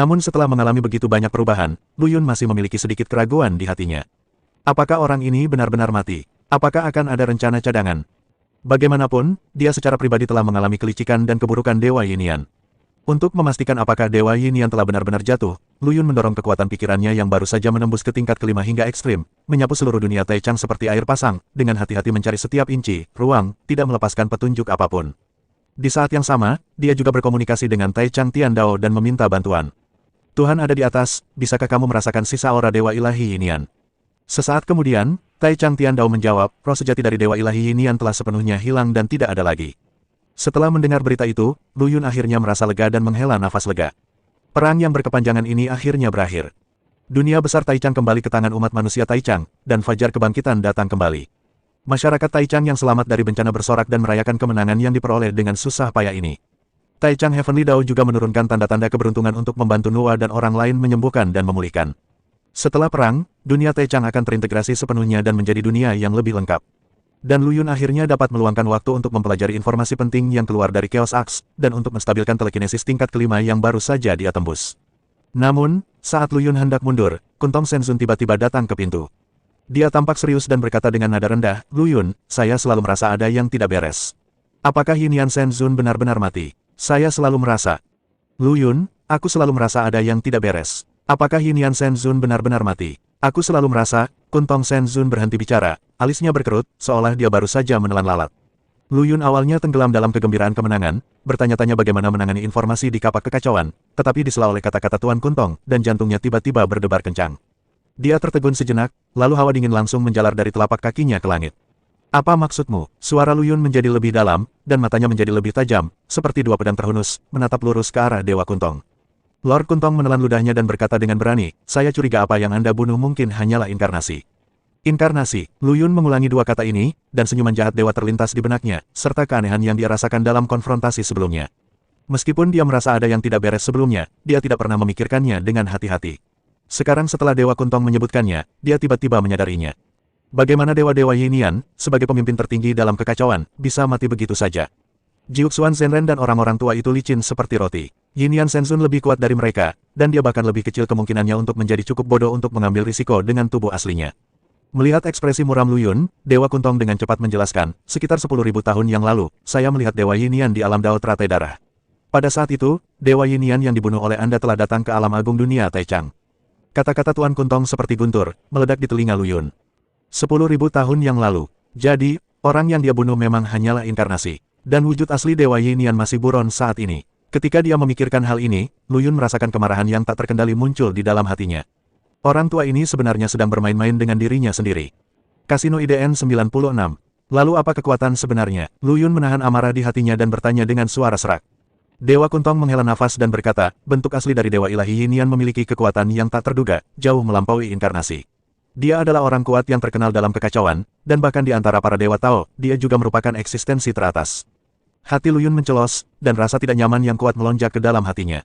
Namun setelah mengalami begitu banyak perubahan, Lu Yun masih memiliki sedikit keraguan di hatinya. Apakah orang ini benar-benar mati? Apakah akan ada rencana cadangan? Bagaimanapun, dia secara pribadi telah mengalami kelicikan dan keburukan Dewa Yinian. Untuk memastikan apakah Dewa Yinian telah benar-benar jatuh, Lu Yun mendorong kekuatan pikirannya yang baru saja menembus ke tingkat kelima hingga ekstrim, menyapu seluruh dunia Taichang seperti air pasang, dengan hati-hati mencari setiap inci, ruang, tidak melepaskan petunjuk apapun. Di saat yang sama, dia juga berkomunikasi dengan Taichang Tiandao dan meminta bantuan. Tuhan ada di atas, bisakah kamu merasakan sisa aura Dewa Ilahi Yinian? Sesaat kemudian, Taichang Tiandao menjawab, roh sejati dari Dewa Ilahi Yinian telah sepenuhnya hilang dan tidak ada lagi. Setelah mendengar berita itu, Lu Yun akhirnya merasa lega dan menghela nafas lega. Perang yang berkepanjangan ini akhirnya berakhir. Dunia besar Taichang kembali ke tangan umat manusia Taichang, dan fajar kebangkitan datang kembali. Masyarakat Taichang yang selamat dari bencana bersorak dan merayakan kemenangan yang diperoleh dengan susah payah ini. Taichang Heavenly Dao juga menurunkan tanda-tanda keberuntungan untuk membantu Nuwa dan orang lain menyembuhkan dan memulihkan. Setelah perang, dunia Taichang akan terintegrasi sepenuhnya dan menjadi dunia yang lebih lengkap. Dan Lu Yun akhirnya dapat meluangkan waktu untuk mempelajari informasi penting yang keluar dari Chaos Axe, dan untuk menstabilkan telekinesis tingkat kelima yang baru saja dia tembus. Namun, saat Lu Yun hendak mundur, Kuntong Senzun tiba-tiba datang ke pintu. Dia tampak serius dan berkata dengan nada rendah, Lu Yun, saya selalu merasa ada yang tidak beres. Apakah Yinian Senzun benar-benar mati? Saya selalu merasa. Lu Yun, aku selalu merasa ada yang tidak beres. Apakah Yinian Senzun benar-benar mati? Aku selalu merasa, Kuntong Senzun berhenti bicara, alisnya berkerut, seolah dia baru saja menelan lalat. Lu Yun awalnya tenggelam dalam kegembiraan kemenangan, bertanya-tanya bagaimana menangani informasi di kapak kekacauan, tetapi disela oleh kata-kata Tuan Kuntong, dan jantungnya tiba-tiba berdebar kencang. Dia tertegun sejenak, lalu hawa dingin langsung menjalar dari telapak kakinya ke langit. Apa maksudmu? Suara Lu Yun menjadi lebih dalam, dan matanya menjadi lebih tajam, seperti dua pedang terhunus, menatap lurus ke arah Dewa Kuntong. Lord Kuntong menelan ludahnya dan berkata dengan berani, saya curiga apa yang Anda bunuh mungkin hanyalah inkarnasi. Inkarnasi, Lu Yun mengulangi dua kata ini, dan senyuman jahat dewa terlintas di benaknya, serta keanehan yang dia rasakan dalam konfrontasi sebelumnya. Meskipun dia merasa ada yang tidak beres sebelumnya, dia tidak pernah memikirkannya dengan hati-hati. Sekarang setelah Dewa Kuntong menyebutkannya, dia tiba-tiba menyadarinya. Bagaimana Dewa-Dewa Yinian, sebagai pemimpin tertinggi dalam kekacauan, bisa mati begitu saja? Jiuxuan Zenren dan orang-orang tua itu licin seperti roti. Yinian Senzun lebih kuat dari mereka, dan dia bahkan lebih kecil kemungkinannya untuk menjadi cukup bodoh untuk mengambil risiko dengan tubuh aslinya. Melihat ekspresi muram Lu Yun, Dewa Kuntong dengan cepat menjelaskan, sekitar 10.000 tahun yang lalu, saya melihat Dewa Yinian di alam Dao Teratai Darah. Pada saat itu, Dewa Yinian yang dibunuh oleh Anda telah datang ke alam agung dunia Taichang. Kata-kata Tuan Kuntong seperti guntur, meledak di telinga Lu Yun. 10.000 tahun yang lalu. Jadi, orang yang dia bunuh memang hanyalah inkarnasi. Dan wujud asli Dewa Yinian masih buron saat ini. Ketika dia memikirkan hal ini, Lu Yun merasakan kemarahan yang tak terkendali muncul di dalam hatinya. Orang tua ini sebenarnya sedang bermain-main dengan dirinya sendiri. Kasino IDN 96. Lalu apa kekuatan sebenarnya? Lu Yun menahan amarah di hatinya dan bertanya dengan suara serak. Dewa Kuntong menghela nafas dan berkata, bentuk asli dari Dewa Ilahi Yinian memiliki kekuatan yang tak terduga, jauh melampaui inkarnasi. Dia adalah orang kuat yang terkenal dalam kekacauan, dan bahkan di antara para Dewa Tao, dia juga merupakan eksistensi teratas. Hati Lu Yun mencelos, dan rasa tidak nyaman yang kuat melonjak ke dalam hatinya.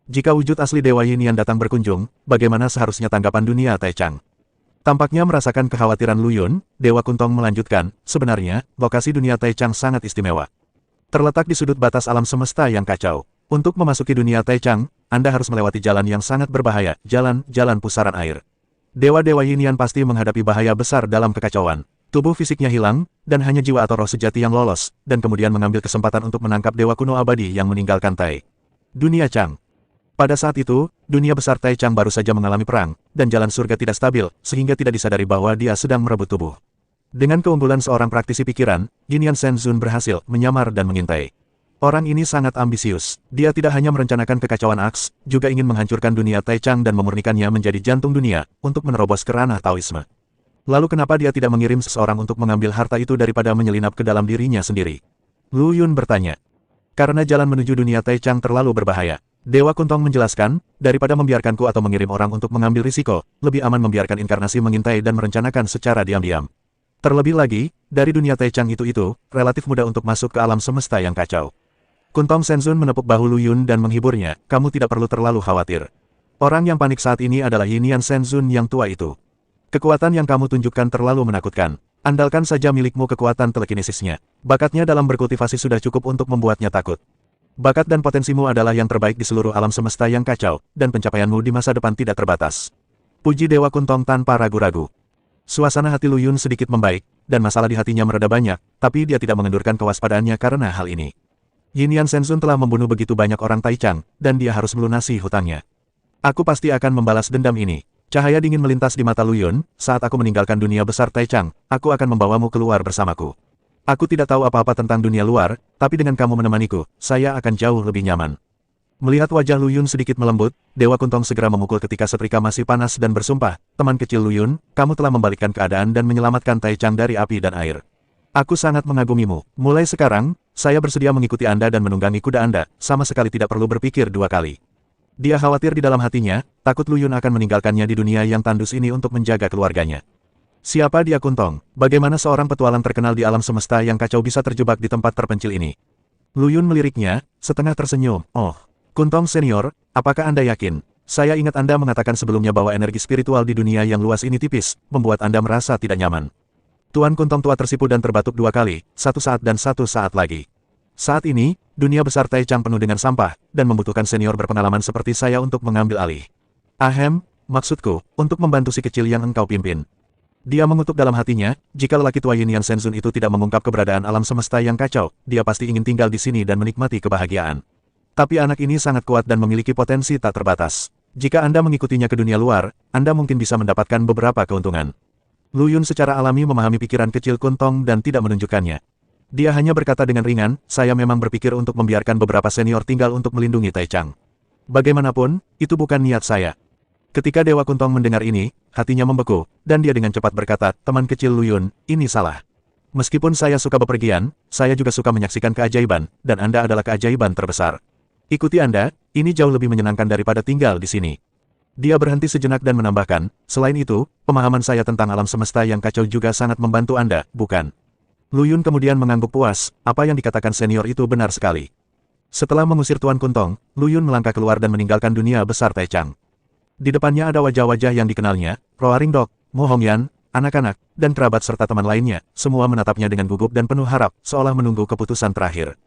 Jika wujud asli Dewa Yinian datang berkunjung, bagaimana seharusnya tanggapan dunia Taichang? Tampaknya merasakan kekhawatiran Lu Yun, Dewa Kuntong melanjutkan, sebenarnya, lokasi dunia Taichang sangat istimewa. Terletak di sudut batas alam semesta yang kacau. Untuk memasuki dunia Taichang, Anda harus melewati jalan yang sangat berbahaya, jalan pusaran air. Dewa-Dewa Yinian pasti menghadapi bahaya besar dalam kekacauan. Tubuh fisiknya hilang, dan hanya jiwa atau roh sejati yang lolos, dan kemudian mengambil kesempatan untuk menangkap dewa kuno abadi yang meninggalkan Tai. Dunia Chang. Pada saat itu, dunia besar Taichang baru saja mengalami perang, dan jalan surga tidak stabil, sehingga tidak disadari bahwa dia sedang merebut tubuh. Dengan keunggulan seorang praktisi pikiran, Yinian Senzun berhasil menyamar dan mengintai. Orang ini sangat ambisius. Dia tidak hanya merencanakan kekacauan Aks, juga ingin menghancurkan dunia Taichang dan memurnikannya menjadi jantung dunia, untuk menerobos ke ranah Taoisme. Lalu kenapa dia tidak mengirim seseorang untuk mengambil harta itu daripada menyelinap ke dalam dirinya sendiri? Lu Yun bertanya. Karena jalan menuju dunia Taichang terlalu berbahaya. Dewa Kuntong menjelaskan, daripada membiarkanku atau mengirim orang untuk mengambil risiko, lebih aman membiarkan inkarnasi mengintai dan merencanakan secara diam-diam. Terlebih lagi, dari dunia Taichang itu, relatif mudah untuk masuk ke alam semesta yang kacau. Kuntong Senzun menepuk bahu Lu Yun dan menghiburnya, kamu tidak perlu terlalu khawatir. Orang yang panik saat ini adalah Yinian Senzun yang tua itu. Kekuatan yang kamu tunjukkan terlalu menakutkan. Andalkan saja milikmu kekuatan telekinesisnya. Bakatnya dalam berkultivasi sudah cukup untuk membuatnya takut. Bakat dan potensimu adalah yang terbaik di seluruh alam semesta yang kacau, dan pencapaianmu di masa depan tidak terbatas. Puji Dewa Kuntong tanpa ragu-ragu. Suasana hati Lu Yun sedikit membaik, dan masalah di hatinya mereda banyak, tapi dia tidak mengendurkan kewaspadaannya karena hal ini. Yin Yan Shenzun telah membunuh begitu banyak orang Taichang, dan dia harus melunasi hutangnya. Aku pasti akan membalas dendam ini. Cahaya dingin melintas di mata Lu Yun, saat aku meninggalkan dunia besar Taichang, aku akan membawamu keluar bersamaku. Aku tidak tahu apa-apa tentang dunia luar, tapi dengan kamu menemaniku, saya akan jauh lebih nyaman. Melihat wajah Lu Yun sedikit melembut, Dewa Kuntong segera memukul ketika setrika masih panas dan bersumpah, teman kecil Lu Yun, kamu telah membalikkan keadaan dan menyelamatkan Taichang dari api dan air. Aku sangat mengagumimu. Mulai sekarang, saya bersedia mengikuti Anda dan menunggangi kuda Anda, sama sekali tidak perlu berpikir dua kali. Dia khawatir di dalam hatinya, takut Lu Yun akan meninggalkannya di dunia yang tandus ini untuk menjaga keluarganya. Siapa dia Kuntong? Bagaimana seorang petualang terkenal di alam semesta yang kacau bisa terjebak di tempat terpencil ini? Lu Yun meliriknya, setengah tersenyum. Oh, Kuntong senior, apakah Anda yakin? Saya ingat Anda mengatakan sebelumnya bahwa energi spiritual di dunia yang luas ini tipis, membuat Anda merasa tidak nyaman. Tuan Kuntong tua tersipu dan terbatuk dua kali, satu saat dan satu saat lagi. Saat ini, dunia besar Taichang penuh dengan sampah, dan membutuhkan senior berpengalaman seperti saya untuk mengambil alih. Ahem, maksudku, untuk membantu si kecil yang engkau pimpin. Dia mengutuk dalam hatinya, jika lelaki tua Yin Yan Shenzun itu tidak mengungkap keberadaan alam semesta yang kacau, dia pasti ingin tinggal di sini dan menikmati kebahagiaan. Tapi anak ini sangat kuat dan memiliki potensi tak terbatas. Jika Anda mengikutinya ke dunia luar, Anda mungkin bisa mendapatkan beberapa keuntungan. Lu Yun secara alami memahami pikiran kecil Kuntong dan tidak menunjukkannya. Dia hanya berkata dengan ringan, saya memang berpikir untuk membiarkan beberapa senior tinggal untuk melindungi Taichang. Bagaimanapun, itu bukan niat saya. Ketika Dewa Kuntong mendengar ini, hatinya membeku, dan dia dengan cepat berkata, teman kecil Lu Yun, ini salah. Meskipun saya suka bepergian, saya juga suka menyaksikan keajaiban, dan Anda adalah keajaiban terbesar. Ikuti Anda, ini jauh lebih menyenangkan daripada tinggal di sini. Dia berhenti sejenak dan menambahkan, selain itu, pemahaman saya tentang alam semesta yang kacau juga sangat membantu Anda, bukan? Lu Yun kemudian mengangguk puas, apa yang dikatakan senior itu benar sekali. Setelah mengusir Tuan Kuntong, Lu Yun melangkah keluar dan meninggalkan dunia besar Taichang. Di depannya ada wajah-wajah yang dikenalnya, Roa Ringdok, Mo Hongyan, anak-anak, dan kerabat serta teman lainnya, semua menatapnya dengan gugup dan penuh harap, seolah menunggu keputusan terakhir.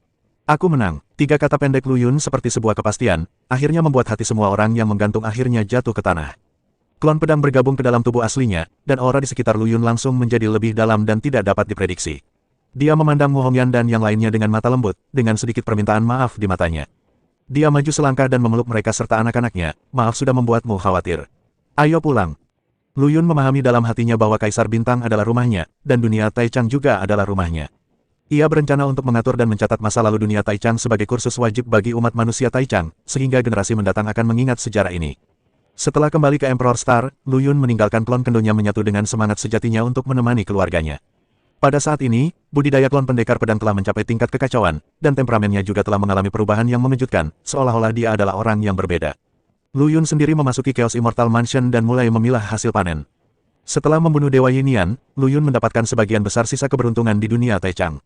Aku menang. Tiga kata pendek Lu Yun seperti sebuah kepastian, akhirnya membuat hati semua orang yang menggantung akhirnya jatuh ke tanah. Klon pedang bergabung ke dalam tubuh aslinya, dan aura di sekitar Lu Yun langsung menjadi lebih dalam dan tidak dapat diprediksi. Dia memandang Mo Hongyan dan yang lainnya dengan mata lembut, dengan sedikit permintaan maaf di matanya. Dia maju selangkah dan memeluk mereka serta anak-anaknya, maaf sudah membuatmu khawatir. Ayo pulang. Lu Yun memahami dalam hatinya bahwa Kaisar Bintang adalah rumahnya, dan dunia Taichang juga adalah rumahnya. Ia berencana untuk mengatur dan mencatat masa lalu dunia Taichang sebagai kursus wajib bagi umat manusia Taichang, sehingga generasi mendatang akan mengingat sejarah ini. Setelah kembali ke Emperor Star, Lu Yun meninggalkan klon kendonya menyatu dengan semangat sejatinya untuk menemani keluarganya. Pada saat ini, budidaya klon pendekar pedang telah mencapai tingkat kekacauan, dan temperamennya juga telah mengalami perubahan yang mengejutkan, seolah-olah dia adalah orang yang berbeda. Lu Yun sendiri memasuki Chaos Immortal Mansion dan mulai memilah hasil panen. Setelah membunuh Dewa Yin Yan, Lu Yun mendapatkan sebagian besar sisa keberuntungan di dunia Taichang.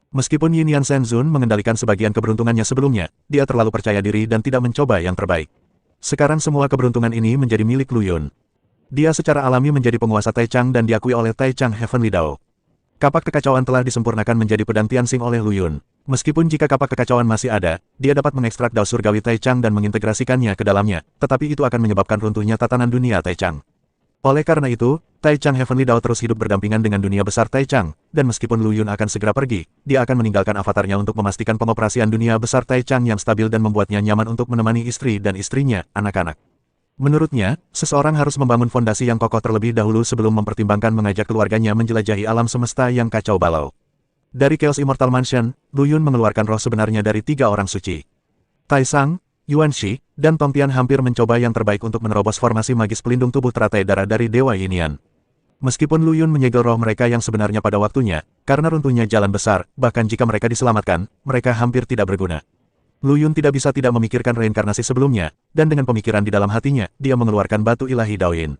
Meskipun Yin Yan Shenzun mengendalikan sebagian keberuntungannya sebelumnya, dia terlalu percaya diri dan tidak mencoba yang terbaik. Sekarang semua keberuntungan ini menjadi milik Lu Yun. Dia secara alami menjadi penguasa Taichang dan diakui oleh Taichang Heavenly Dao. Kapak kekacauan telah disempurnakan menjadi pedang Tianxing oleh Lu Yun. Meskipun jika kapak kekacauan masih ada, dia dapat mengekstrak Dao Surgawi Taichang dan mengintegrasikannya ke dalamnya, tetapi itu akan menyebabkan runtuhnya tatanan dunia Taichang. Oleh karena itu, Taichang Heavenly Dao terus hidup berdampingan dengan dunia besar Taichang, dan meskipun Lu Yun akan segera pergi, dia akan meninggalkan avatarnya untuk memastikan pengoperasian dunia besar Taichang yang stabil dan membuatnya nyaman untuk menemani istri dan istrinya, anak-anak. Menurutnya, seseorang harus membangun fondasi yang kokoh terlebih dahulu sebelum mempertimbangkan mengajak keluarganya menjelajahi alam semesta yang kacau balau. Dari Chaos Immortal Mansion, Lu Yun mengeluarkan roh sebenarnya dari tiga orang suci. Tai Sang, Yuan Shi, dan Tong Tian hampir mencoba yang terbaik untuk menerobos formasi magis pelindung tubuh teratai darah dari Dewa Yin Yan. Meskipun Lu Yun menyegel roh mereka yang sebenarnya pada waktunya, karena runtuhnya jalan besar, bahkan jika mereka diselamatkan, mereka hampir tidak berguna. Lu Yun tidak bisa tidak memikirkan reinkarnasi sebelumnya, dan dengan pemikiran di dalam hatinya, dia mengeluarkan batu ilahi Daoyin.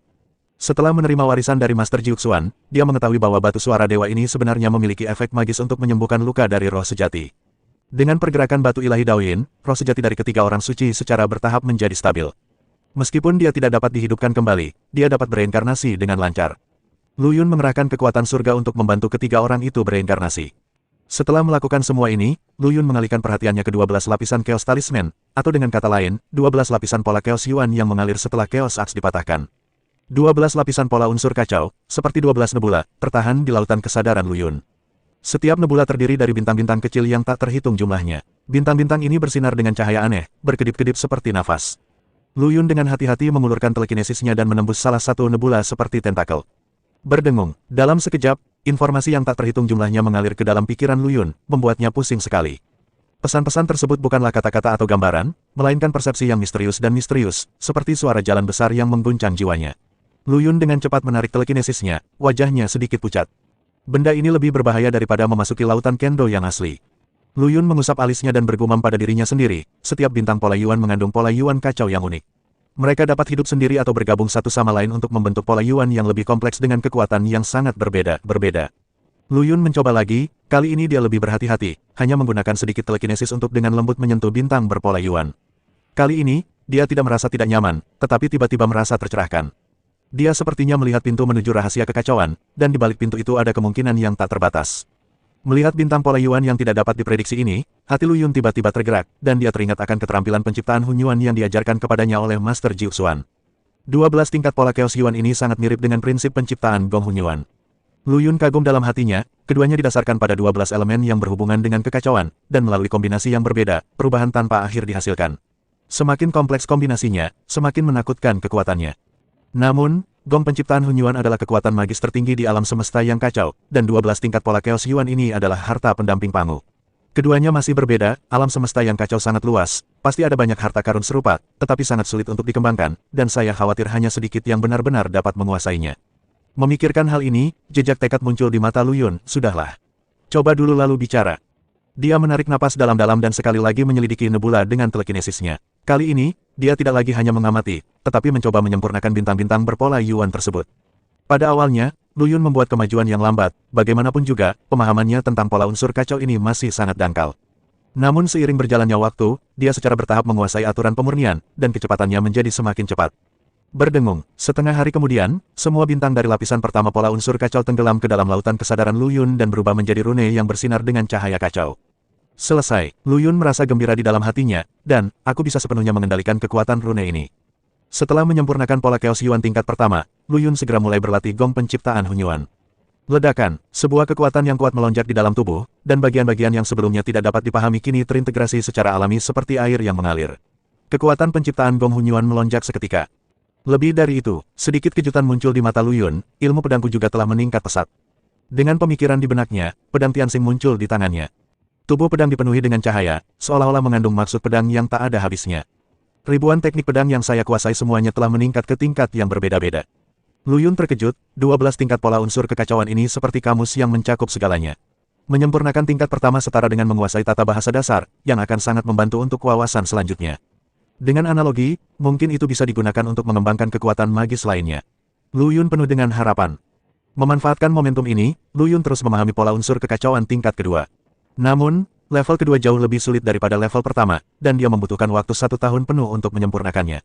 Setelah menerima warisan dari Master Jiuxuan, dia mengetahui bahwa batu suara dewa ini sebenarnya memiliki efek magis untuk menyembuhkan luka dari roh sejati. Dengan pergerakan batu ilahi Daoyin, roh sejati dari ketiga orang suci secara bertahap menjadi stabil. Meskipun dia tidak dapat dihidupkan kembali, dia dapat bereinkarnasi dengan lancar. Lu Yun mengerahkan kekuatan surga untuk membantu ketiga orang itu bereinkarnasi. Setelah melakukan semua ini, Lu Yun mengalihkan perhatiannya ke 12 lapisan Chaos Talisman, atau dengan kata lain, 12 lapisan pola Chaos Yuan yang mengalir setelah Chaos Axe dipatahkan. 12 lapisan pola unsur kacau, seperti 12 nebula, tertahan di lautan kesadaran Lu Yun. Setiap nebula terdiri dari bintang-bintang kecil yang tak terhitung jumlahnya. Bintang-bintang ini bersinar dengan cahaya aneh, berkedip-kedip seperti nafas. Lu Yun dengan hati-hati mengulurkan telekinesisnya dan menembus salah satu nebula seperti tentakel. Berdengung, dalam sekejap, informasi yang tak terhitung jumlahnya mengalir ke dalam pikiran Lu Yun, membuatnya pusing sekali. Pesan-pesan tersebut bukanlah kata-kata atau gambaran, melainkan persepsi yang misterius, seperti suara jalan besar yang mengguncang jiwanya. Lu Yun dengan cepat menarik telekinesisnya, wajahnya sedikit pucat. Benda ini lebih berbahaya daripada memasuki lautan Kendo yang asli. Lu Yun mengusap alisnya dan bergumam pada dirinya sendiri, setiap bintang pola Yuan mengandung pola Yuan kacau yang unik. Mereka dapat hidup sendiri atau bergabung satu sama lain untuk membentuk pola Yuan yang lebih kompleks dengan kekuatan yang sangat berbeda. Lu Yun mencoba lagi, kali ini dia lebih berhati-hati, hanya menggunakan sedikit telekinesis untuk dengan lembut menyentuh bintang berpola Yuan. Kali ini, dia tidak merasa tidak nyaman, tetapi tiba-tiba merasa tercerahkan. Dia sepertinya melihat pintu menuju rahasia kekacauan, dan di balik pintu itu ada kemungkinan yang tak terbatas. Melihat bintang pola Yuan yang tidak dapat diprediksi ini, hati Lu Yun tiba-tiba tergerak, dan dia teringat akan keterampilan penciptaan Hun Yuan yang diajarkan kepadanya oleh Master Jiu Xuan. 12 tingkat pola Chaos Yuan ini sangat mirip dengan prinsip penciptaan Gong Hun Yuan. Lu Yun kagum dalam hatinya, keduanya didasarkan pada 12 elemen yang berhubungan dengan kekacauan, dan melalui kombinasi yang berbeda, perubahan tanpa akhir dihasilkan. Semakin kompleks kombinasinya, semakin menakutkan kekuatannya. Namun, Gong penciptaan Hun Yuan adalah kekuatan magis tertinggi di alam semesta yang kacau, dan 12 tingkat pola Chaos Yuan ini adalah harta pendamping Pangu. Keduanya masih berbeda, alam semesta yang kacau sangat luas, pasti ada banyak harta karun serupa, tetapi sangat sulit untuk dikembangkan, dan saya khawatir hanya sedikit yang benar-benar dapat menguasainya. Memikirkan hal ini, jejak tekad muncul di mata Lu Yun, sudahlah. Coba dulu lalu bicara. Dia menarik napas dalam-dalam dan sekali lagi menyelidiki nebula dengan telekinesisnya. Kali ini, dia tidak lagi hanya mengamati, tetapi mencoba menyempurnakan bintang-bintang berpola Yuan tersebut. Pada awalnya, Lu Yun membuat kemajuan yang lambat, bagaimanapun juga, pemahamannya tentang pola unsur kacau ini masih sangat dangkal. Namun seiring berjalannya waktu, dia secara bertahap menguasai aturan pemurnian, dan kecepatannya menjadi semakin cepat. Berdengung, setengah hari kemudian, semua bintang dari lapisan pertama pola unsur kacau tenggelam ke dalam lautan kesadaran Lu Yun dan berubah menjadi rune yang bersinar dengan cahaya kacau. Selesai, Lu Yun merasa gembira di dalam hatinya, dan, aku bisa sepenuhnya mengendalikan kekuatan rune ini. Setelah menyempurnakan pola Chaos Yuan tingkat pertama, Lu Yun segera mulai berlatih Gong penciptaan Hun Yuan. Ledakan, sebuah kekuatan yang kuat melonjak di dalam tubuh, dan bagian-bagian yang sebelumnya tidak dapat dipahami kini terintegrasi secara alami seperti air yang mengalir. Kekuatan penciptaan Gong Hun Yuan melonjak seketika. Lebih dari itu, sedikit kejutan muncul di mata Lu Yun, ilmu pedangku juga telah meningkat pesat. Dengan pemikiran di benaknya, pedang Tianxing muncul di tangannya. Tubuh pedang dipenuhi dengan cahaya, seolah-olah mengandung maksud pedang yang tak ada habisnya. Ribuan teknik pedang yang saya kuasai semuanya telah meningkat ke tingkat yang berbeda-beda. Lu Yun terkejut, 12 tingkat pola unsur kekacauan ini seperti kamus yang mencakup segalanya. Menyempurnakan tingkat pertama setara dengan menguasai tata bahasa dasar, yang akan sangat membantu untuk wawasan selanjutnya. Dengan analogi, mungkin itu bisa digunakan untuk mengembangkan kekuatan magis lainnya. Lu Yun penuh dengan harapan. Memanfaatkan momentum ini, Lu Yun terus memahami pola unsur kekacauan tingkat kedua. Namun, level kedua jauh lebih sulit daripada level pertama, dan dia membutuhkan waktu 1 tahun penuh untuk menyempurnakannya.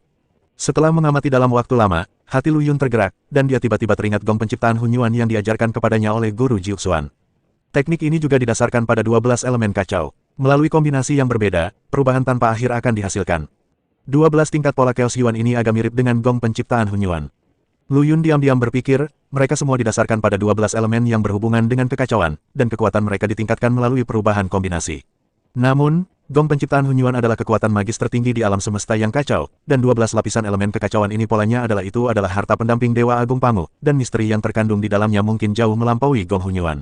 Setelah mengamati dalam waktu lama, hati Lu Yun tergerak, dan dia tiba-tiba teringat Gong penciptaan Hun Yuan yang diajarkan kepadanya oleh Guru Jiu Xuan. Teknik ini juga didasarkan pada 12 elemen kacau. Melalui kombinasi yang berbeda, perubahan tanpa akhir akan dihasilkan. 12 tingkat pola Chaos Yuan ini agak mirip dengan Gong penciptaan Hun Yuan. Lu Yun diam-diam berpikir, mereka semua didasarkan pada 12 elemen yang berhubungan dengan kekacauan, dan kekuatan mereka ditingkatkan melalui perubahan kombinasi. Namun, Gong penciptaan Hun Yuan adalah kekuatan magis tertinggi di alam semesta yang kacau, dan 12 lapisan elemen kekacauan ini polanya adalah harta pendamping Dewa Agung Pangu, dan misteri yang terkandung di dalamnya mungkin jauh melampaui Gong Hun Yuan.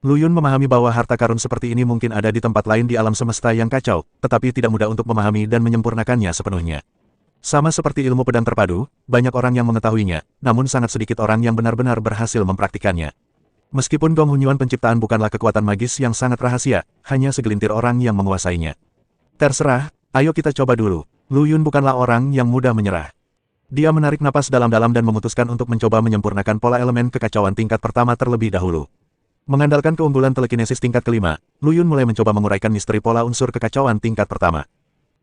Lu Yun memahami bahwa harta karun seperti ini mungkin ada di tempat lain di alam semesta yang kacau, tetapi tidak mudah untuk memahami dan menyempurnakannya sepenuhnya. Sama seperti ilmu pedang terpadu, banyak orang yang mengetahuinya, namun sangat sedikit orang yang benar-benar berhasil mempraktikannya. Meskipun Gong Hun Yuan penciptaan bukanlah kekuatan magis yang sangat rahasia, hanya segelintir orang yang menguasainya. Terserah, ayo kita coba dulu. Lu Yun bukanlah orang yang mudah menyerah. Dia menarik napas dalam-dalam dan memutuskan untuk mencoba menyempurnakan pola elemen kekacauan tingkat pertama terlebih dahulu. Mengandalkan keunggulan telekinesis tingkat kelima, Lu Yun mulai mencoba menguraikan misteri pola unsur kekacauan tingkat pertama.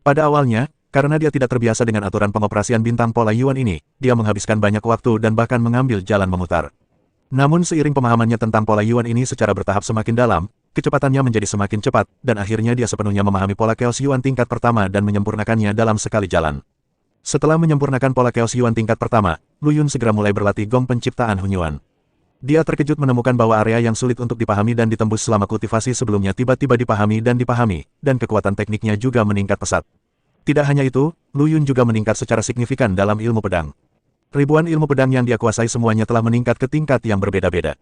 Pada awalnya, karena dia tidak terbiasa dengan aturan pengoperasian bintang pola Yuan ini, dia menghabiskan banyak waktu dan bahkan mengambil jalan memutar. Namun seiring pemahamannya tentang pola Yuan ini secara bertahap semakin dalam, kecepatannya menjadi semakin cepat, dan akhirnya dia sepenuhnya memahami pola Chaos Yuan tingkat pertama dan menyempurnakannya dalam sekali jalan. Setelah menyempurnakan pola Chaos Yuan tingkat pertama, Lu Yun segera mulai berlatih gong penciptaan Hunyuan. Dia terkejut menemukan bahwa area yang sulit untuk dipahami dan ditembus selama kultivasi sebelumnya tiba-tiba dipahami, dan kekuatan tekniknya juga meningkat pesat. Tidak hanya itu, Lu Yun juga meningkat secara signifikan dalam ilmu pedang. Ribuan ilmu pedang yang dia kuasai semuanya telah meningkat ke tingkat yang berbeda-beda.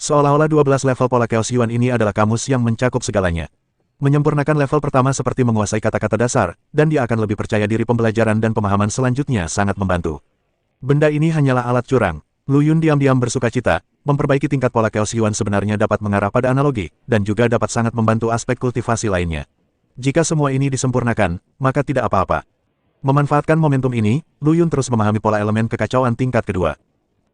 Seolah-olah 12 level pola Chaos Yuan ini adalah kamus yang mencakup segalanya. Menyempurnakan level pertama seperti menguasai kata-kata dasar, dan dia akan lebih percaya diri. Pembelajaran dan pemahaman selanjutnya sangat membantu. Benda ini hanyalah alat curang. Lu Yun diam-diam bersukacita, memperbaiki tingkat pola Chaos Yuan sebenarnya dapat mengarah pada analogi, dan juga dapat sangat membantu aspek kultivasi lainnya. Jika semua ini disempurnakan, maka tidak apa-apa. Memanfaatkan momentum ini, Lu Yun terus memahami pola elemen kekacauan tingkat kedua.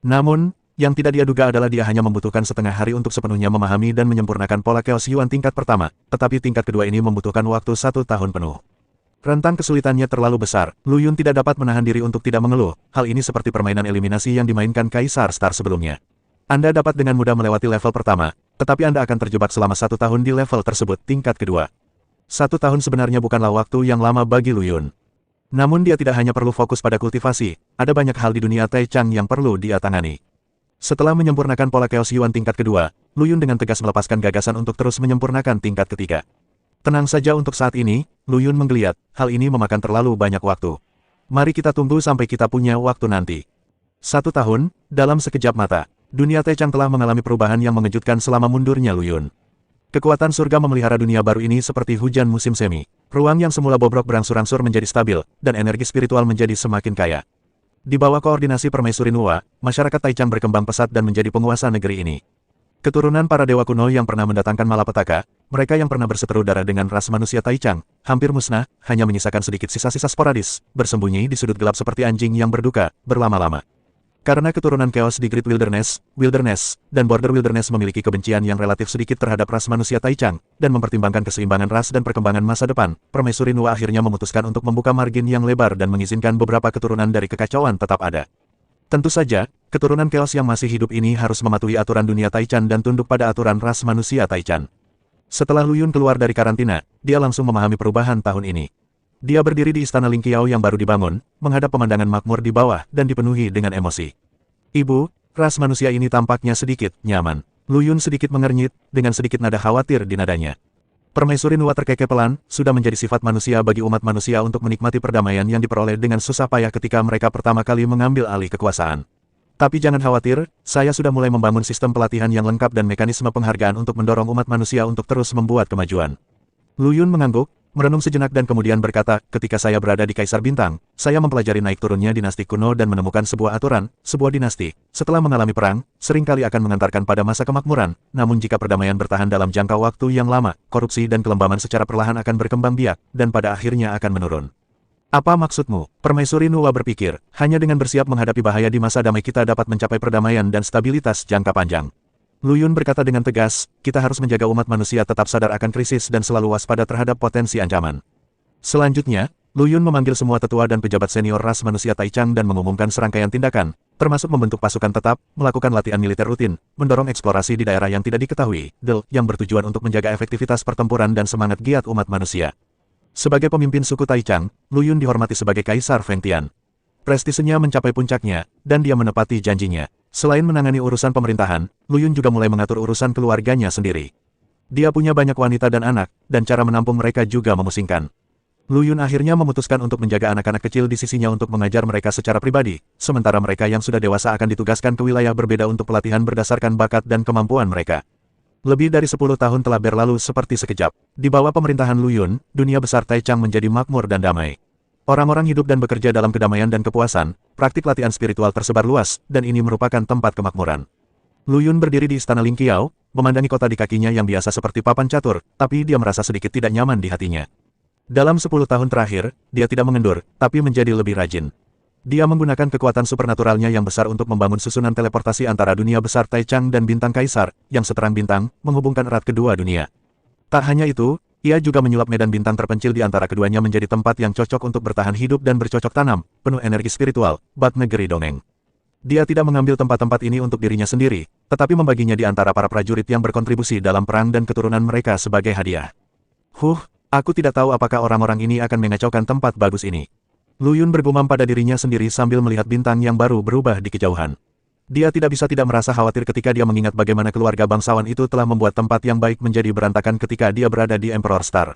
Namun, yang tidak dia duga adalah dia hanya membutuhkan setengah hari untuk sepenuhnya memahami dan menyempurnakan pola Chaos Yuan tingkat pertama, tetapi tingkat kedua ini membutuhkan waktu 1 tahun penuh. Rentang kesulitannya terlalu besar, Lu Yun tidak dapat menahan diri untuk tidak mengeluh. Hal ini seperti permainan eliminasi yang dimainkan Kaisar Star sebelumnya. Anda dapat dengan mudah melewati level pertama, tetapi Anda akan terjebak selama 1 tahun di level tersebut tingkat kedua. 1 tahun sebenarnya bukanlah waktu yang lama bagi Lu Yun. Namun dia tidak hanya perlu fokus pada kultivasi, ada banyak hal di dunia Taichang yang perlu dia tangani. Setelah menyempurnakan pola Chaos Yuan tingkat kedua, Lu Yun dengan tegas melepaskan gagasan untuk terus menyempurnakan tingkat ketiga. Tenang saja untuk saat ini, Lu Yun menggeliat, hal ini memakan terlalu banyak waktu. Mari kita tunggu sampai kita punya waktu nanti. 1 tahun, dalam sekejap mata, dunia Taichang telah mengalami perubahan yang mengejutkan selama mundurnya Lu Yun. Kekuatan surga memelihara dunia baru ini seperti hujan musim semi. Ruang yang semula bobrok berangsur-angsur menjadi stabil, dan energi spiritual menjadi semakin kaya. Di bawah koordinasi permaisuri Nuwa, masyarakat Taichang berkembang pesat dan menjadi penguasa negeri ini. Keturunan para dewa kuno yang pernah mendatangkan malapetaka, mereka yang pernah berseteru darah dengan ras manusia Taichang, hampir musnah, hanya menyisakan sedikit sisa-sisa sporadis, bersembunyi di sudut gelap seperti anjing yang berduka, berlama-lama. Karena keturunan Chaos di Great Wilderness, dan Border Wilderness memiliki kebencian yang relatif sedikit terhadap ras manusia Taichang, dan mempertimbangkan keseimbangan ras dan perkembangan masa depan, permaisuri Nuwa akhirnya memutuskan untuk membuka margin yang lebar dan mengizinkan beberapa keturunan dari kekacauan tetap ada. Tentu saja, keturunan Chaos yang masih hidup ini harus mematuhi aturan dunia Taichan dan tunduk pada aturan ras manusia Taichan. Setelah Lu Yun keluar dari karantina, dia langsung memahami perubahan tahun ini. Dia berdiri di istana Lingqiao yang baru dibangun, menghadap pemandangan makmur di bawah dan dipenuhi dengan emosi. Ibu, ras manusia ini tampaknya sedikit nyaman. Lu Yun sedikit mengernyit, dengan sedikit nada khawatir di nadanya. Permaisuri Nuwa terkekeh pelan, sudah menjadi sifat manusia bagi umat manusia untuk menikmati perdamaian yang diperoleh dengan susah payah ketika mereka pertama kali mengambil alih kekuasaan. Tapi jangan khawatir, saya sudah mulai membangun sistem pelatihan yang lengkap dan mekanisme penghargaan untuk mendorong umat manusia untuk terus membuat kemajuan. Lu Yun mengangguk, merenung sejenak dan kemudian berkata, ketika saya berada di Kaisar Bintang, saya mempelajari naik turunnya dinasti kuno dan menemukan sebuah aturan, sebuah dinasti, setelah mengalami perang, seringkali akan mengantarkan pada masa kemakmuran, namun jika perdamaian bertahan dalam jangka waktu yang lama, korupsi dan kelembaman secara perlahan akan berkembang biak, dan pada akhirnya akan menurun. Apa maksudmu? Permaisuri Nuwa berpikir, hanya dengan bersiap menghadapi bahaya di masa damai kita dapat mencapai perdamaian dan stabilitas jangka panjang. Lu Yun berkata dengan tegas, kita harus menjaga umat manusia tetap sadar akan krisis dan selalu waspada terhadap potensi ancaman. Selanjutnya, Lu Yun memanggil semua tetua dan pejabat senior ras manusia Taichang dan mengumumkan serangkaian tindakan, termasuk membentuk pasukan tetap, melakukan latihan militer rutin, mendorong eksplorasi di daerah yang tidak diketahui, yang bertujuan untuk menjaga efektivitas pertempuran dan semangat giat umat manusia. Sebagai pemimpin suku Taichang, Lu Yun dihormati sebagai Kaisar Feng Tian. Prestisenya mencapai puncaknya, dan dia menepati janjinya. Selain menangani urusan pemerintahan, Lu Yun juga mulai mengatur urusan keluarganya sendiri. Dia punya banyak wanita dan anak, dan cara menampung mereka juga memusingkan. Lu Yun akhirnya memutuskan untuk menjaga anak-anak kecil di sisinya untuk mengajar mereka secara pribadi, sementara mereka yang sudah dewasa akan ditugaskan ke wilayah berbeda untuk pelatihan berdasarkan bakat dan kemampuan mereka. Lebih dari 10 tahun telah berlalu seperti sekejap. Di bawah pemerintahan Lu Yun, dunia besar Taichang menjadi makmur dan damai. Orang-orang hidup dan bekerja dalam kedamaian dan kepuasan, praktik latihan spiritual tersebar luas, dan ini merupakan tempat kemakmuran. Lu Yun berdiri di istana Lingqiao, memandangi kota di kakinya yang biasa seperti papan catur, tapi dia merasa sedikit tidak nyaman di hatinya. Dalam 10 tahun terakhir, dia tidak mengendur, tapi menjadi lebih rajin. Dia menggunakan kekuatan supernaturalnya yang besar untuk membangun susunan teleportasi antara dunia besar Taichang dan bintang Kaisar, yang seterang bintang, menghubungkan erat kedua dunia. Tak hanya itu, ia juga menyulap medan bintang terpencil di antara keduanya menjadi tempat yang cocok untuk bertahan hidup dan bercocok tanam, penuh energi spiritual, bak negeri dongeng. Dia tidak mengambil tempat-tempat ini untuk dirinya sendiri, tetapi membaginya di antara para prajurit yang berkontribusi dalam perang dan keturunan mereka sebagai hadiah. Aku tidak tahu apakah orang-orang ini akan mengacaukan tempat bagus ini. Lu Yun bergumam pada dirinya sendiri sambil melihat bintang yang baru berubah di kejauhan. Dia tidak bisa tidak merasa khawatir ketika dia mengingat bagaimana keluarga bangsawan itu telah membuat tempat yang baik menjadi berantakan ketika dia berada di Emperor Star.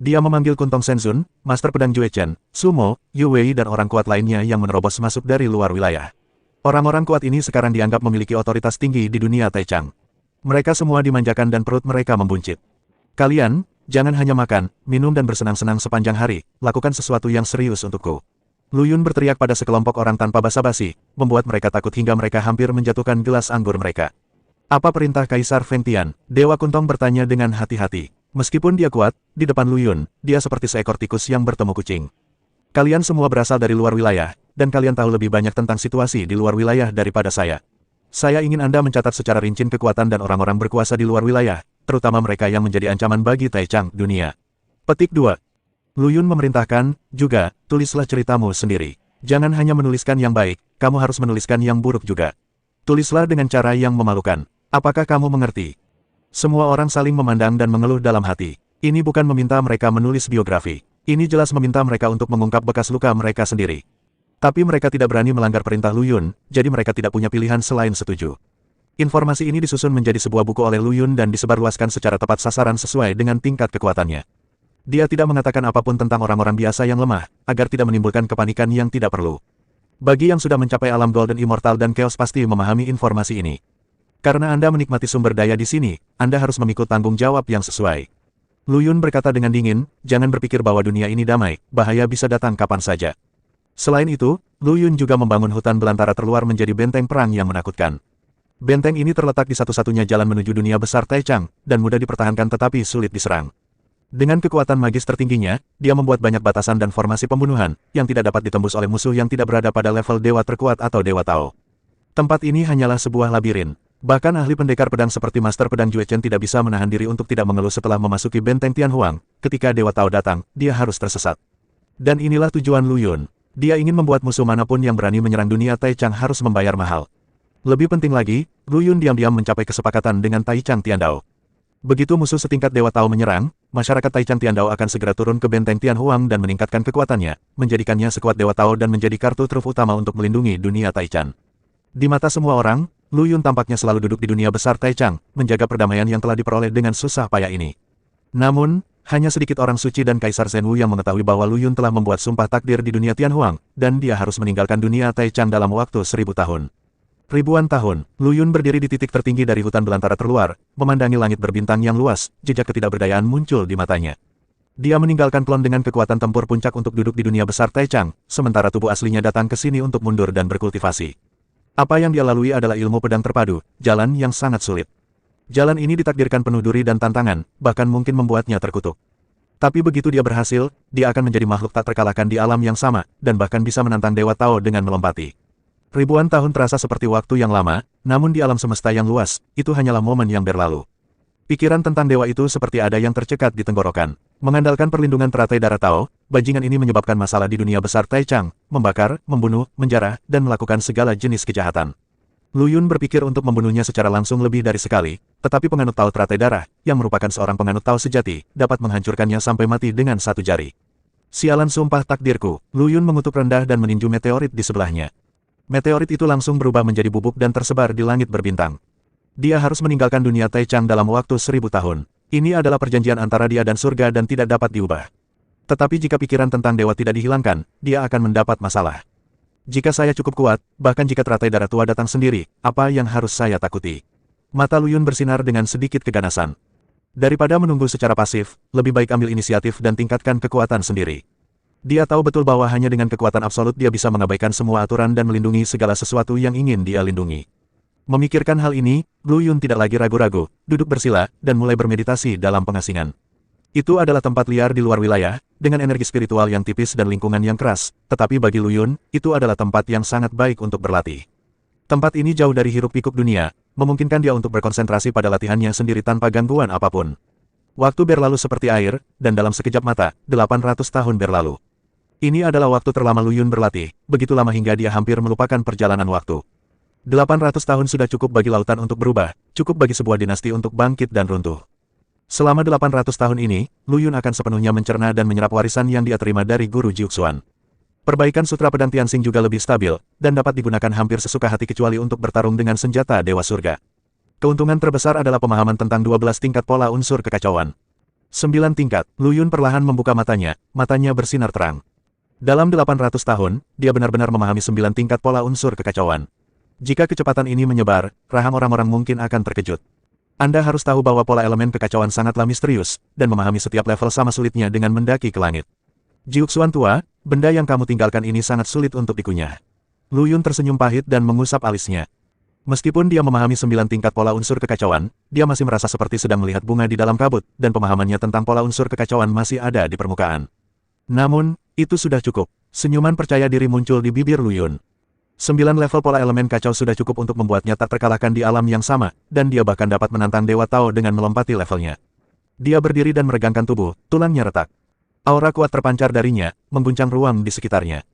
Dia memanggil Kuntong Senzun, Master Pedang Jue Chen, Sumo, Yu Wei dan orang kuat lainnya yang menerobos masuk dari luar wilayah. Orang-orang kuat ini sekarang dianggap memiliki otoritas tinggi di dunia Taichang. Mereka semua dimanjakan dan perut mereka membuncit. Kalian, jangan hanya makan, minum dan bersenang-senang sepanjang hari, lakukan sesuatu yang serius untukku. Lu Yun berteriak pada sekelompok orang tanpa basa-basi, membuat mereka takut hingga mereka hampir menjatuhkan gelas anggur mereka. Apa perintah Kaisar Feng Tian? Dewa Kuntong bertanya dengan hati-hati. Meskipun dia kuat, di depan Lu Yun, dia seperti seekor tikus yang bertemu kucing. Kalian semua berasal dari luar wilayah, dan kalian tahu lebih banyak tentang situasi di luar wilayah daripada saya. Saya ingin Anda mencatat secara rinci kekuatan dan orang-orang berkuasa di luar wilayah, terutama mereka yang menjadi ancaman bagi Taichang dunia. Petik 2. Lu Yun memerintahkan, juga, tulislah ceritamu sendiri. Jangan hanya menuliskan yang baik, kamu harus menuliskan yang buruk juga. Tulislah dengan cara yang memalukan. Apakah kamu mengerti? Semua orang saling memandang dan mengeluh dalam hati. Ini bukan meminta mereka menulis biografi. Ini jelas meminta mereka untuk mengungkap bekas luka mereka sendiri. Tapi mereka tidak berani melanggar perintah Lu Yun, jadi mereka tidak punya pilihan selain setuju. Informasi ini disusun menjadi sebuah buku oleh Lu Yun dan disebarluaskan secara tepat sasaran sesuai dengan tingkat kekuatannya. Dia tidak mengatakan apapun tentang orang-orang biasa yang lemah, agar tidak menimbulkan kepanikan yang tidak perlu. Bagi yang sudah mencapai alam Golden Immortal dan Chaos pasti memahami informasi ini. Karena Anda menikmati sumber daya di sini, Anda harus memikul tanggung jawab yang sesuai. Lu Yun berkata dengan dingin, jangan berpikir bahwa dunia ini damai, bahaya bisa datang kapan saja. Selain itu, Lu Yun juga membangun hutan belantara terluar menjadi benteng perang yang menakutkan. Benteng ini terletak di satu-satunya jalan menuju dunia besar Taichang, dan mudah dipertahankan tetapi sulit diserang. Dengan kekuatan magis tertingginya, dia membuat banyak batasan dan formasi pembunuhan, yang tidak dapat ditembus oleh musuh yang tidak berada pada level dewa terkuat atau dewa Tao. Tempat ini hanyalah sebuah labirin. Bahkan ahli pendekar pedang seperti Master Pedang Jue Chen tidak bisa menahan diri untuk tidak mengeluh setelah memasuki benteng Tianhuang. Ketika dewa Tao datang, dia harus tersesat. Dan inilah tujuan Lu Yun. Dia ingin membuat musuh manapun yang berani menyerang dunia Taichang harus membayar mahal. Lebih penting lagi, Lu Yun diam-diam mencapai kesepakatan dengan Taichang Tiandao. Begitu musuh setingkat dewa Tao menyerang, masyarakat Taichang Tiandao akan segera turun ke benteng Tianhuang dan meningkatkan kekuatannya, menjadikannya sekuat dewa Tao dan menjadi kartu truf utama untuk melindungi dunia Taichan. Di mata semua orang, Lu Yun tampaknya selalu duduk di dunia besar Taichang, menjaga perdamaian yang telah diperoleh dengan susah payah ini. Namun, hanya sedikit orang suci dan Kaisar Zhenwu yang mengetahui bahwa Lu Yun telah membuat sumpah takdir di dunia Tianhuang, dan dia harus meninggalkan dunia Taichang dalam waktu 1000 tahun. Ribuan tahun, Lu Yun berdiri di titik tertinggi dari hutan belantara terluar, memandangi langit berbintang yang luas, jejak ketidakberdayaan muncul di matanya. Dia meninggalkan klon dengan kekuatan tempur puncak untuk duduk di dunia besar Taichang, sementara tubuh aslinya datang ke sini untuk mundur dan berkultivasi. Apa yang dia lalui adalah ilmu pedang terpadu, jalan yang sangat sulit. Jalan ini ditakdirkan penuh duri dan tantangan, bahkan mungkin membuatnya terkutuk. Tapi begitu dia berhasil, dia akan menjadi makhluk tak terkalahkan di alam yang sama, dan bahkan bisa menantang Dewa Tao dengan melompati. Ribuan tahun terasa seperti waktu yang lama, namun di alam semesta yang luas, itu hanyalah momen yang berlalu. Pikiran tentang dewa itu seperti ada yang tercekat di tenggorokan. Mengandalkan perlindungan teratai darah Tao, bajingan ini menyebabkan masalah di dunia besar Taichang, membakar, membunuh, menjarah, dan melakukan segala jenis kejahatan. Lu Yun berpikir untuk membunuhnya secara langsung lebih dari sekali, tetapi penganut Tao teratai darah, yang merupakan seorang penganut Tao sejati, dapat menghancurkannya sampai mati dengan satu jari. Sialan sumpah takdirku, Lu Yun mengutuk rendah dan meninju meteorit di sebelahnya. Meteorit itu langsung berubah menjadi bubuk dan tersebar di langit berbintang. Dia harus meninggalkan dunia Taichang dalam waktu 1000 tahun. Ini adalah perjanjian antara dia dan surga dan tidak dapat diubah. Tetapi jika pikiran tentang dewa tidak dihilangkan, dia akan mendapat masalah. Jika saya cukup kuat, bahkan jika teratai darah tua datang sendiri, apa yang harus saya takuti? Mata Lu Yun bersinar dengan sedikit keganasan. Daripada menunggu secara pasif, lebih baik ambil inisiatif dan tingkatkan kekuatan sendiri. Dia tahu betul bahwa hanya dengan kekuatan absolut dia bisa mengabaikan semua aturan dan melindungi segala sesuatu yang ingin dia lindungi. Memikirkan hal ini, Lu Yun tidak lagi ragu-ragu, duduk bersila, dan mulai bermeditasi dalam pengasingan. Itu adalah tempat liar di luar wilayah, dengan energi spiritual yang tipis dan lingkungan yang keras, tetapi bagi Lu Yun, itu adalah tempat yang sangat baik untuk berlatih. Tempat ini jauh dari hiruk-pikuk dunia, memungkinkan dia untuk berkonsentrasi pada latihannya sendiri tanpa gangguan apapun. Waktu berlalu seperti air, dan dalam sekejap mata, 800 tahun berlalu. Ini adalah waktu terlama Lu Yun berlatih, begitu lama hingga dia hampir melupakan perjalanan waktu. 800 tahun sudah cukup bagi lautan untuk berubah, cukup bagi sebuah dinasti untuk bangkit dan runtuh. Selama 800 tahun ini, Lu Yun akan sepenuhnya mencerna dan menyerap warisan yang dia terima dari guru Jiuxuan. Perbaikan sutra pedang Tianxing juga lebih stabil, dan dapat digunakan hampir sesuka hati kecuali untuk bertarung dengan senjata Dewa Surga. Keuntungan terbesar adalah pemahaman tentang 12 tingkat pola unsur kekacauan. 9 tingkat, Lu Yun perlahan membuka matanya bersinar terang. Dalam 800 tahun, dia benar-benar memahami 9 tingkat pola unsur kekacauan. Jika kecepatan ini menyebar, rahang orang-orang mungkin akan terkejut. Anda harus tahu bahwa pola elemen kekacauan sangatlah misterius, dan memahami setiap level sama sulitnya dengan mendaki ke langit. Jiuxuan tua, benda yang kamu tinggalkan ini sangat sulit untuk dikunyah. Lu Yun tersenyum pahit dan mengusap alisnya. Meskipun dia memahami 9 tingkat pola unsur kekacauan, dia masih merasa seperti sedang melihat bunga di dalam kabut, dan pemahamannya tentang pola unsur kekacauan masih ada di permukaan. Namun, itu sudah cukup. Senyuman percaya diri muncul di bibir Lu Yun. 9 level pola elemen kacau sudah cukup untuk membuatnya tak terkalahkan di alam yang sama, dan dia bahkan dapat menantang Dewa Tao dengan melompati levelnya. Dia berdiri dan meregangkan tubuh, tulangnya retak. Aura kuat terpancar darinya, mengguncang ruang di sekitarnya.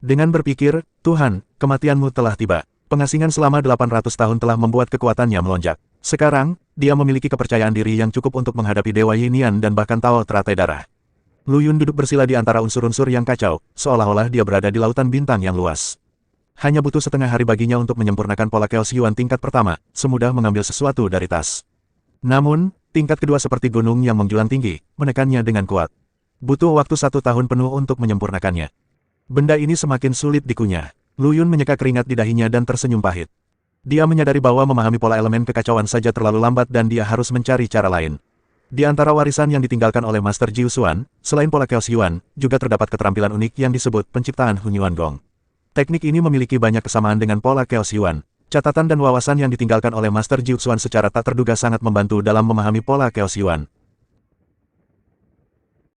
Dengan berpikir, Tuhan, kematianmu telah tiba. Pengasingan selama 800 tahun telah membuat kekuatannya melonjak. Sekarang, dia memiliki kepercayaan diri yang cukup untuk menghadapi Dewa Yinian dan bahkan Tao teratai darah. Lu Yun duduk bersila di antara unsur-unsur yang kacau, seolah-olah dia berada di lautan bintang yang luas. Hanya butuh setengah hari baginya untuk menyempurnakan pola Chaos Yuan tingkat pertama, semudah mengambil sesuatu dari tas. Namun, tingkat kedua seperti gunung yang menjulang tinggi, menekannya dengan kuat. Butuh waktu 1 tahun penuh untuk menyempurnakannya. Benda ini semakin sulit dikunyah. Lu Yun menyeka keringat di dahinya dan tersenyum pahit. Dia menyadari bahwa memahami pola elemen kekacauan saja terlalu lambat dan dia harus mencari cara lain. Di antara warisan yang ditinggalkan oleh Master Jiuxuan, selain pola Chaos Yuan, juga terdapat keterampilan unik yang disebut penciptaan Hunyuan Gong. Teknik ini memiliki banyak kesamaan dengan pola Chaos Yuan. Catatan dan wawasan yang ditinggalkan oleh Master Jiuxuan secara tak terduga sangat membantu dalam memahami pola Chaos Yuan.